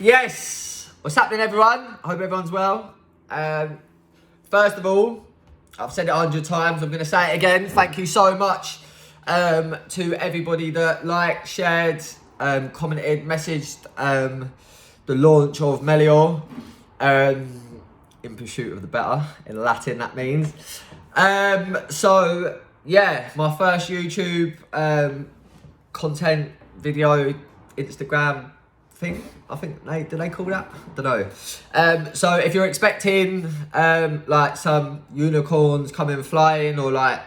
Yes! What's happening, everyone? I hope everyone's well. First of all, I've said it 100 times, I'm going to say it again. Thank you so much to everybody that liked, shared, commented, messaged the launch of Melior. In pursuit of the better, in Latin that means. So, yeah, my first YouTube content video, Instagram thing, I think do they call that? I don't know. So if you're expecting like some unicorns coming flying or like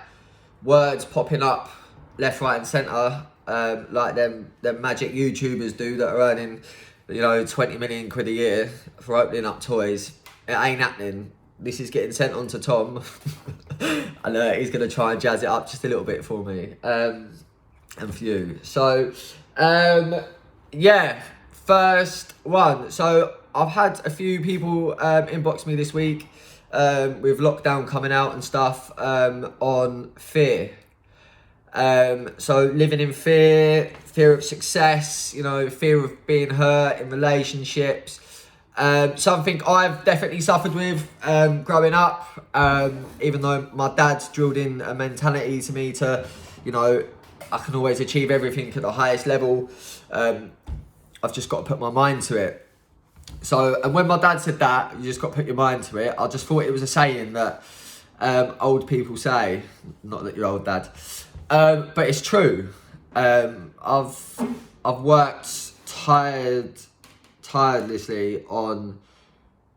words popping up left, right and centre, like them magic YouTubers do that are earning, 20 million quid a year for opening up toys, it ain't happening. This is getting sent on to Tom and he's going to try and jazz it up just a little bit for me and for you. So yeah, first one. So I've had a few people inbox me this week with lockdown coming out and stuff on fear. So living in fear of success, fear of being hurt in relationships. Something I've definitely suffered with growing up, even though my dad's drilled in a mentality to me to, I can always achieve everything at the highest level. I've just got to put my mind to it. So, and when my dad said that, you just got to put your mind to it, I just thought it was a saying that old people say, not that you're old, Dad, but it's true. I've worked tirelessly on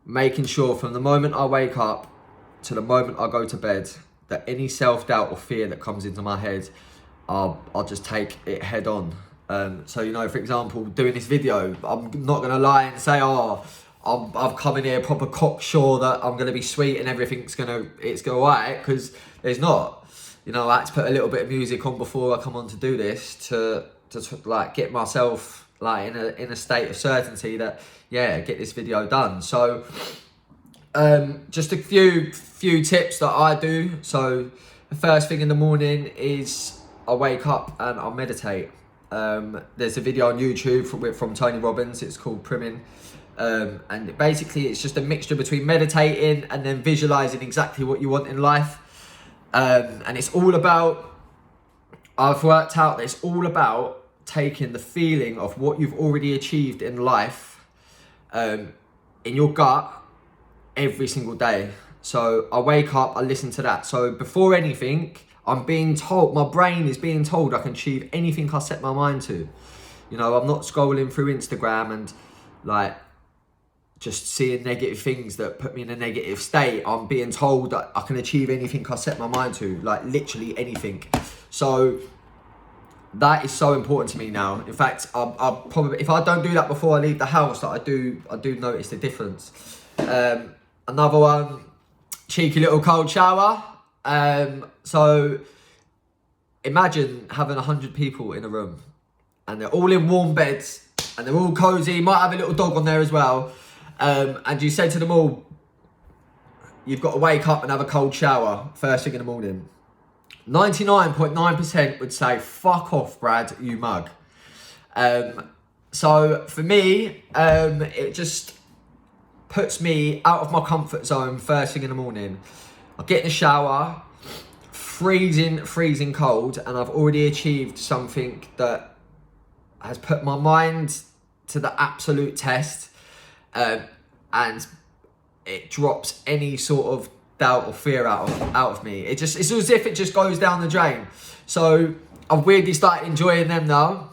making sure from the moment I wake up to the moment I go to bed that any self-doubt or fear that comes into my head, I'll just take it head on. So, for example, doing this video, I'm not going to lie and say, I've come in here proper cocksure that I'm going to be sweet and everything's it's go alright, because there's not. I had to put a little bit of music on before I come on to do this to like get myself like in a state of certainty that, yeah, get this video done. So just a few tips that I do. So the first thing in the morning is I wake up and I'll meditate. There's a video on YouTube from Tony Robbins. It's called Priming. And basically it's just a mixture between meditating and then visualizing exactly what you want in life. And it's all about, I've worked out that it's all about taking the feeling of what you've already achieved in life in your gut every single day. So I wake up, I listen to that. So before anything, I'm being told, my brain is being told I can achieve anything I set my mind to. I'm not scrolling through Instagram and like just seeing negative things that put me in a negative state. I'm being told that I can achieve anything I set my mind to, like literally anything. So that is so important to me now. In fact, I probably, if I don't do that before I leave the house, that I do notice the difference. Another one, cheeky little cold shower. So imagine having 100 people in a room and they're all in warm beds and they're all cozy, might have a little dog on there as well. And you say to them all, you've got to wake up and have a cold shower first thing in the morning. 99.9% would say, fuck off, Brad, you mug. So for me, it just puts me out of my comfort zone first thing in the morning. I get in the shower, freezing cold, and I've already achieved something that has put my mind to the absolute test, and it drops any sort of doubt or fear out of me. It's as if it just goes down the drain. So I've weirdly started enjoying them now.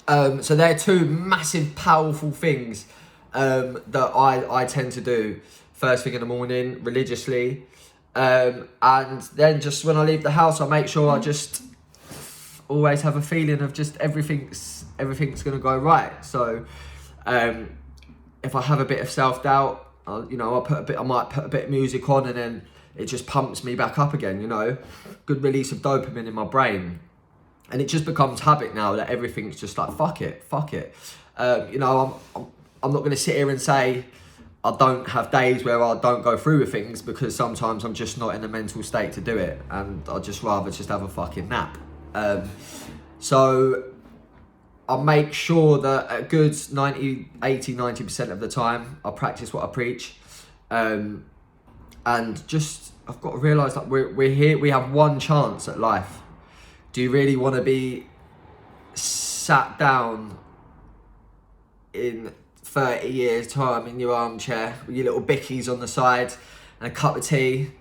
So they're two massive, powerful things that I tend to do first thing in the morning religiously. And then just when I leave the house, I make sure I just always have a feeling of just everything's going to go right. So if I have a bit of self-doubt, I might put a bit of music on and then it just pumps me back up again, Good release of dopamine in my brain. And it just becomes habit now that everything's just like, fuck it. I'm not going to sit here and say I don't have days where I don't go through with things, because sometimes I'm just not in the mental state to do it, and I'd just rather just have a fucking nap. So I make sure that a good 90% of the time I practice what I preach. And just, I've got to realise that we're here, we have one chance at life. Do you really want to be sat down in 30 years time in your armchair with your little bickies on the side and a cup of tea,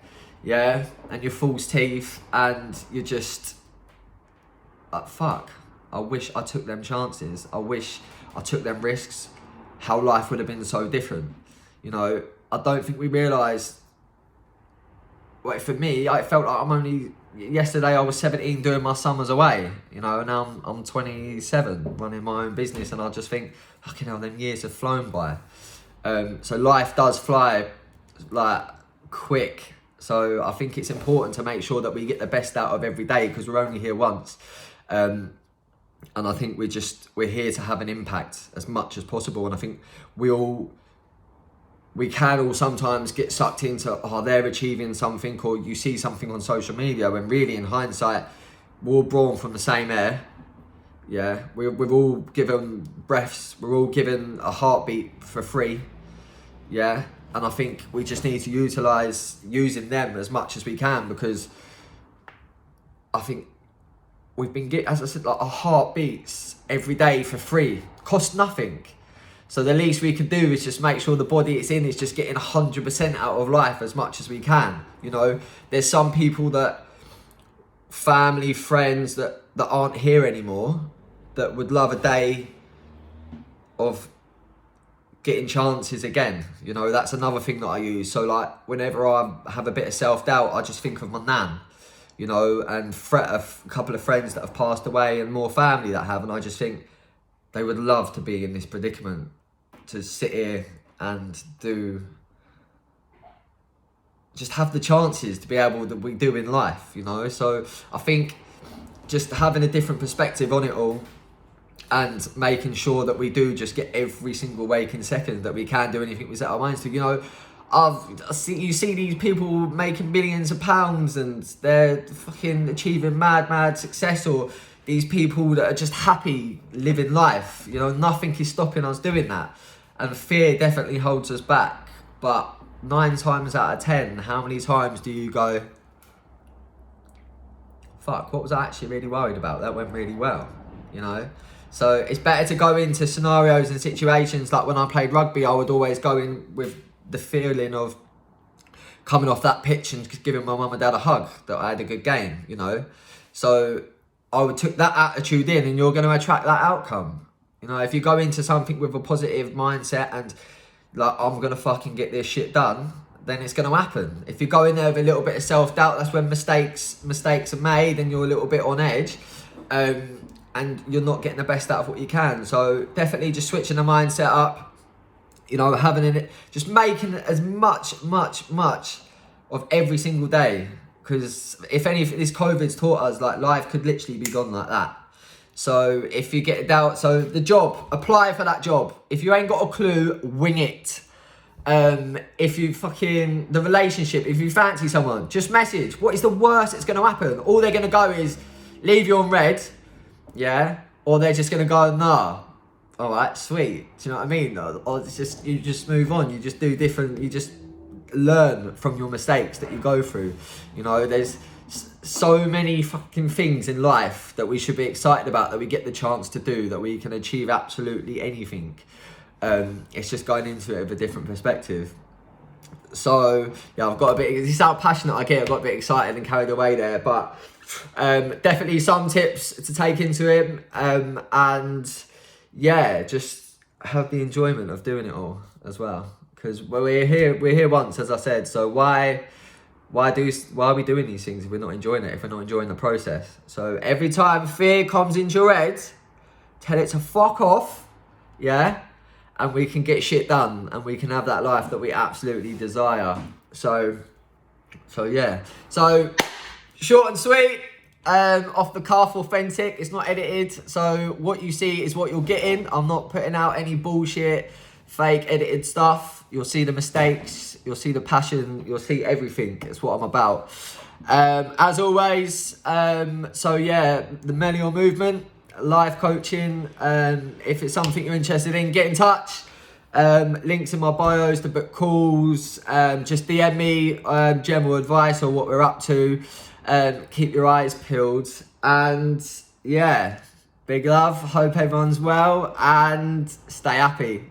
yeah, and your false teeth, and you're just fuck, I wish I took them chances, I wish I took them risks, how life would have been so different. You know, I don't think we realise, well, for me, I felt like yesterday I was 17 doing my summers away, you know, and now I'm 27 running my own business, and I just think, fucking hell, them years have flown by. So life does fly like quick. So I think it's important to make sure that we get the best out of every day, because we're only here once. And I think we're here to have an impact as much as possible. And I think we can all sometimes get sucked into, oh, they're achieving something, or you see something on social media, when really in hindsight, we're all born from the same air. Yeah, we're all given breaths, we're all given a heartbeat for free. Yeah, and I think we just need to utilise using them as much as we can, because I think we've been getting, as I said, like, our heartbeats every day for free, cost nothing. So the least we can do is just make sure the body it's in is just getting 100% out of life as much as we can. You know, there's some people that, family, friends that aren't here anymore, that would love a day of getting chances again. You know, that's another thing that I use. So like, whenever I have a bit of self-doubt, I just think of my nan, you know, and a couple of friends that have passed away, and more family that have, and I just think they would love to be in this predicament, to sit here and just have the chances to be able that we do in life, you know. So I think just having a different perspective on it all, and making sure that we do just get every single waking second that we can do anything we set our minds to. You know, you see these people making millions of pounds and they're fucking achieving mad success, or these people that are just happy living life. You know, nothing is stopping us doing that. And fear definitely holds us back. But 9 times out of 10, how many times do you go, fuck, what was I actually really worried about? That went really well, you know? So it's better to go into scenarios and situations like when I played rugby, I would always go in with the feeling of coming off that pitch and giving my mum and dad a hug, that I had a good game, you know? So I would took that attitude in, and you're going to attract that outcome. You know, if you go into something with a positive mindset and like, I'm going to fucking get this shit done, then it's going to happen. If you go in there with a little bit of self-doubt, that's when mistakes are made and you're a little bit on edge, and you're not getting the best out of what you can. So definitely just switching the mindset up, you know, just making as much of every single day. Because if anything, this COVID's taught us, like, life could literally be gone like that. So if you get doubt, so the job, apply for that job. If you ain't got a clue, wing it. If you the relationship, if you fancy someone, just message. What is the worst that's going to happen? All they're going to go is leave you on red, yeah? Or they're just going to go, nah, all right, sweet. Do you know what I mean? Or it's just, you just move on. You just do different, you just learn from your mistakes that you go through. You know, there's so many fucking things in life that we should be excited about, that we get the chance to do, that we can achieve absolutely anything. It's just going into it with a different perspective. So yeah, I've got a bit, this is how passionate I get, I got a bit excited and carried away there, but definitely some tips to take into it, and yeah, just have the enjoyment of doing it all as well, because we're here once, as I said. So why are we doing these things if we're not enjoying it, if we're not enjoying the process? So every time fear comes into your head, tell it to fuck off, yeah? And we can get shit done, and we can have that life that we absolutely desire. So yeah. So short and sweet, off the cuff, authentic, it's not edited. So what you see is what you're getting. I'm not putting out any bullshit, fake edited stuff. You'll see the mistakes, you'll see the passion, you'll see everything. It's what I'm about. As always, so yeah, the Melior movement, life coaching. If it's something you're interested in, get in touch. Links in my bios to book calls. Just DM me general advice or what we're up to. Keep your eyes peeled. And yeah, big love. Hope everyone's well and stay happy.